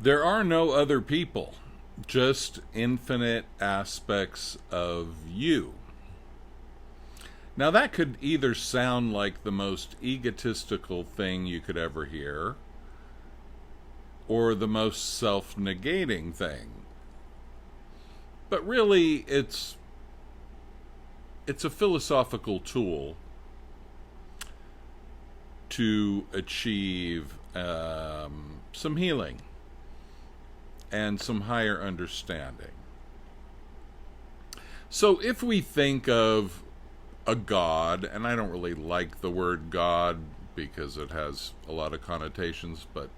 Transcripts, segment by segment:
There are no other people, just infinite aspects of you. Now, that could either sound like the most egotistical thing you could ever hear, or the most self negating thing. But really, it's a philosophical tool to achieve some healing and some higher understanding. So if we think of a god, and I don't really like the word God because it has a lot of connotations, but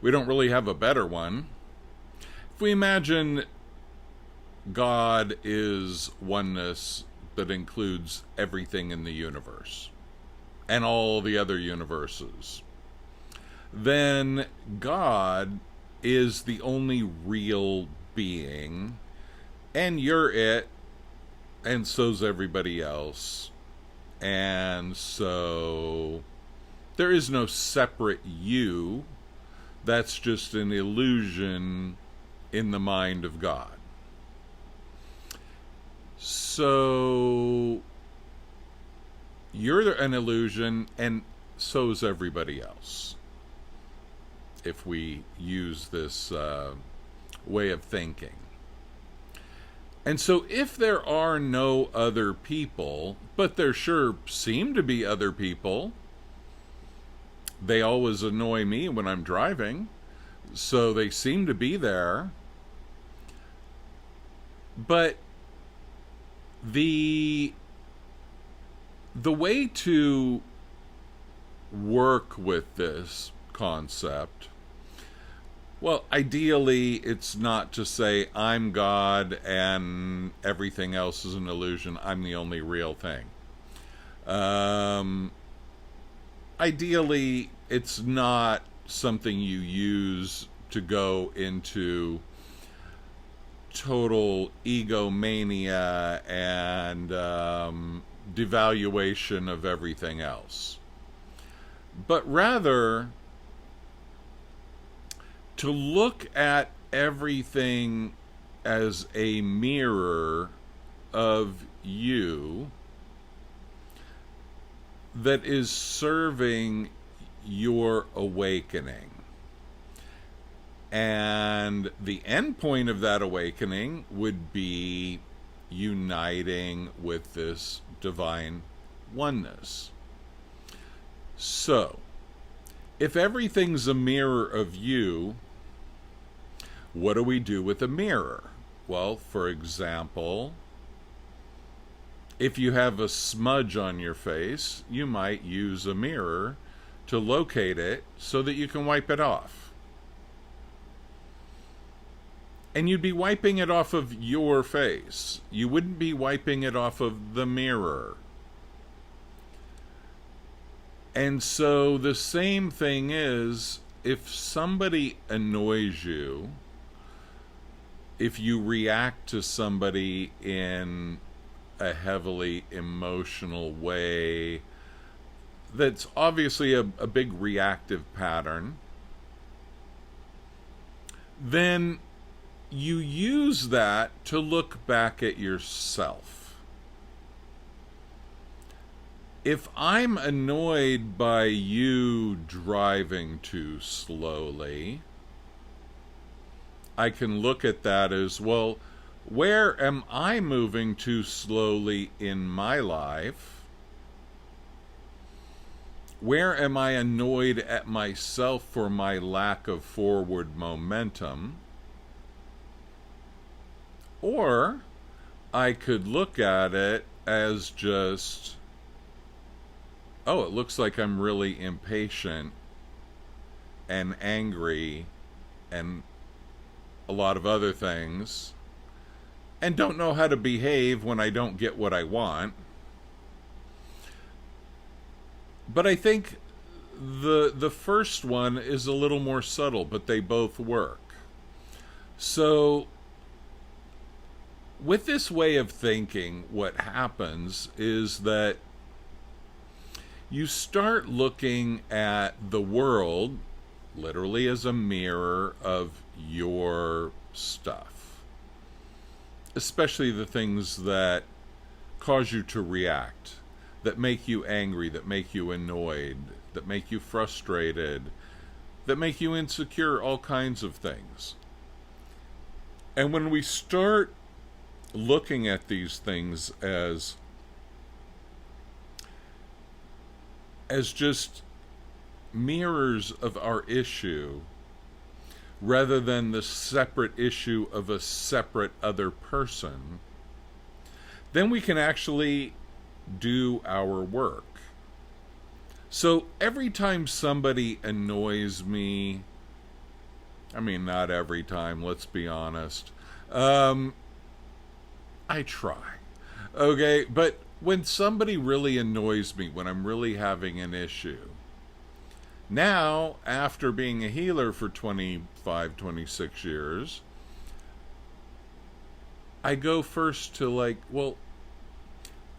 we don't really have a better one. If we imagine God is oneness that includes everything in the universe and all the other universes, then God is the only real being, and you're it, and so's everybody else. And so there is no separate you. That's just an illusion in the mind of God. So you're an illusion, and so's everybody else, if we use this way of thinking. And so if there are no other people, but there sure seem to be other people, they always annoy me when I'm driving, so they seem to be there. But the way to work with this concept, well, ideally, it's not to say I'm God and everything else is an illusion. I'm the only real thing. Ideally, it's not something you use to go into total egomania and devaluation of everything else, but rather to look at everything as a mirror of you that is serving your awakening. And the end point of that awakening would be uniting with this divine oneness. So, if everything's a mirror of you, what do we do with a mirror? Well, for example, if you have a smudge on your face, you might use a mirror to locate it so that you can wipe it off. And you'd be wiping it off of your face. You wouldn't be wiping it off of the mirror. And so the same thing is, if somebody annoys you, if you react to somebody in a heavily emotional way, that's obviously a big reactive pattern, then you use that to look back at yourself. If I'm annoyed by you driving too slowly, I can look at that as, well, where am I moving too slowly in my life? Where am I annoyed at myself for my lack of forward momentum? Or I could look at it as just, oh, it looks like I'm really impatient and angry and a lot of other things, and don't know how to behave when I don't get what I want. But I think the first one is a little more subtle, but they both work. So with this way of thinking, what happens is that you start looking at the world literally as a mirror of your stuff, especially the things that cause you to react, that make you angry, that make you annoyed, that make you frustrated, that make you insecure, all kinds of things. And when we start looking at these things as just mirrors of our issue, rather than the separate issue of a separate other person, then we can actually do our work. So every time somebody annoys me, I mean, not every time, let's be honest, I try, okay? But when somebody really annoys me, when I'm really having an issue, now, after being a healer for 25, 26 years, I go first to like, well,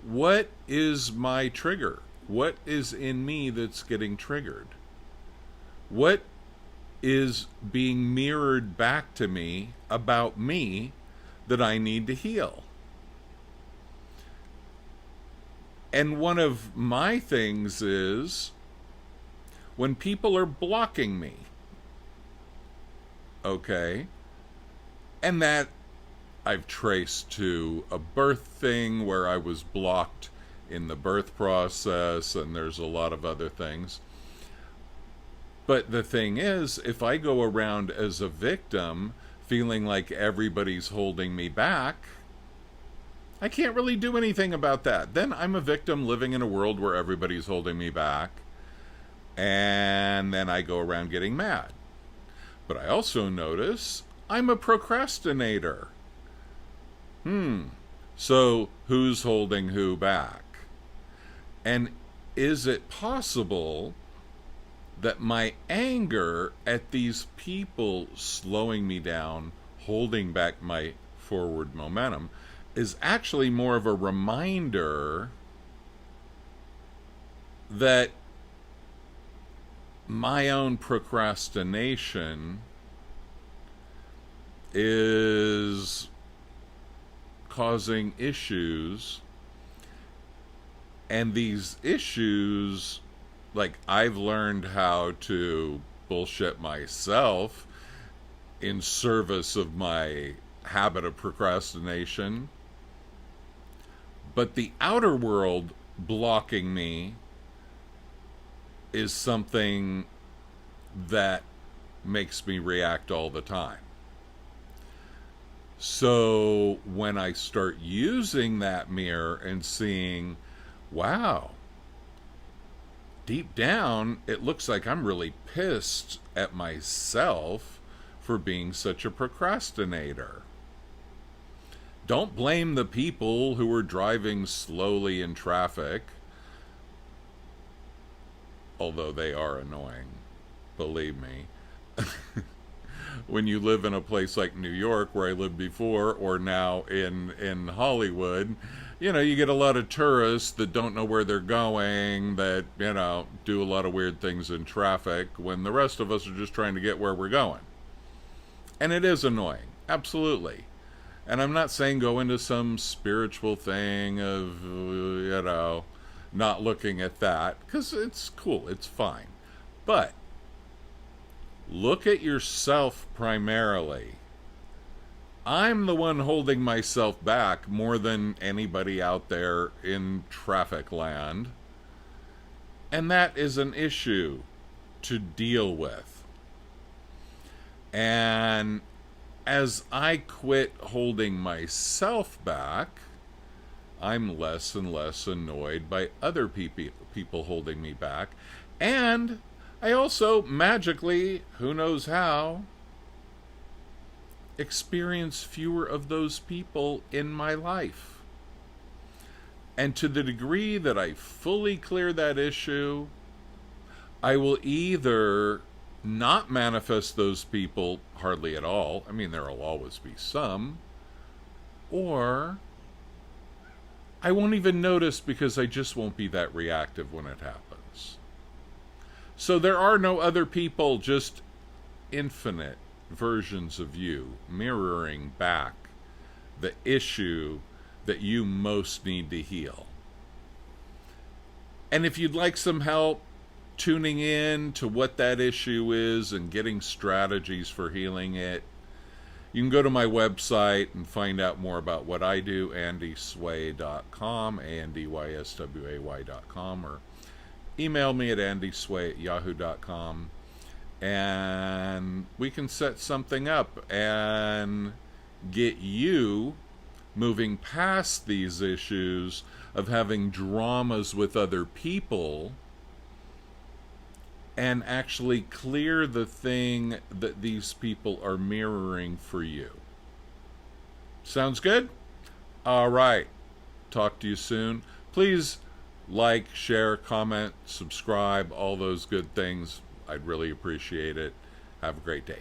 what is my trigger? What is in me that's getting triggered? What is being mirrored back to me about me that I need to heal? And one of my things is when people are blocking me, okay? And that I've traced to a birth thing where I was blocked in the birth process, and there's a lot of other things. But the thing is, if I go around as a victim feeling like everybody's holding me back, I can't really do anything about that. Then I'm a victim living in a world where everybody's holding me back, and then I go around getting mad. But I also notice I'm a procrastinator. So who's holding who back? And is it possible that my anger at these people slowing me down, holding back my forward momentum, is actually more of a reminder that my own procrastination is causing issues, and these issues, like, I've learned how to bullshit myself in service of my habit of procrastination, but the outer world blocking me is something that makes me react all the time. So when I start using that mirror and seeing, wow, deep down, it looks like I'm really pissed at myself for being such a procrastinator. Don't blame the people who are driving slowly in traffic, although they are annoying, believe me. When you live in a place like New York, where I lived before, or now in Hollywood, you know, you get a lot of tourists that don't know where they're going, that, you know, do a lot of weird things in traffic, when the rest of us are just trying to get where we're going. And it is annoying, absolutely. And I'm not saying go into some spiritual thing of, you know, not looking at that, because it's cool, it's fine. But look at yourself primarily. I'm the one holding myself back more than anybody out there in traffic land. And that is an issue to deal with. And as I quit holding myself back, I'm less and less annoyed by other people holding me back. And I also magically, who knows how, experience fewer of those people in my life. And to the degree that I fully clear that issue, I will either not manifest those people hardly at all, I mean, there will always be some, or I won't even notice because I just won't be that reactive when it happens. So there are no other people, just infinite versions of you mirroring back the issue that you most need to heal. And if you'd like some help tuning in to what that issue is and getting strategies for healing it, you can go to my website and find out more about what I do, andysway.com, andysway.com, or email me at andysway@yahoo.com, and we can set something up and get you moving past these issues of having dramas with other people and actually clear the thing that these people are mirroring for you. Sounds good? All right. Talk to you soon. Please like, share, comment, subscribe, all those good things. I'd really appreciate it. Have a great day.